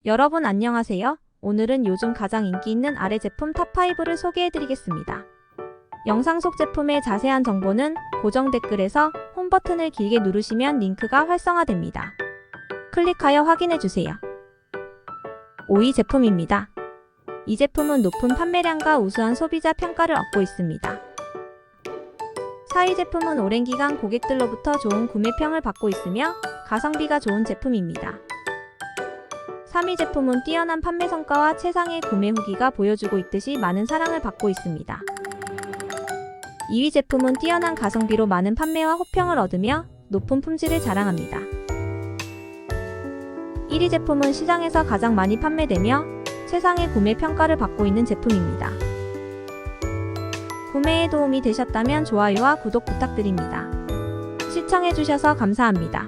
여러분 안녕하세요. 오늘은 요즘 가장 인기 있는 아래 제품 탑5를 소개해드리겠습니다. 영상 속 제품의 자세한 정보는 고정 댓글에서 홈 버튼을 길게 누르시면 링크가 활성화됩니다. 클릭하여 확인해주세요. 5위 제품입니다. 이 제품은 높은 판매량과 우수한 소비자 평가를 얻고 있습니다. 4위 제품은 오랜 기간 고객들로부터 좋은 구매평을 받고 있으며 가성비가 좋은 제품입니다. 3위 제품은 뛰어난 판매 성과와 최상의 구매 후기가 보여주고 있듯이 많은 사랑을 받고 있습니다. 2위 제품은 뛰어난 가성비로 많은 판매와 호평을 얻으며 높은 품질을 자랑합니다. 1위 제품은 시장에서 가장 많이 판매되며 최상의 구매 평가를 받고 있는 제품입니다. 구매에 도움이 되셨다면 좋아요와 구독 부탁드립니다. 시청해주셔서 감사합니다.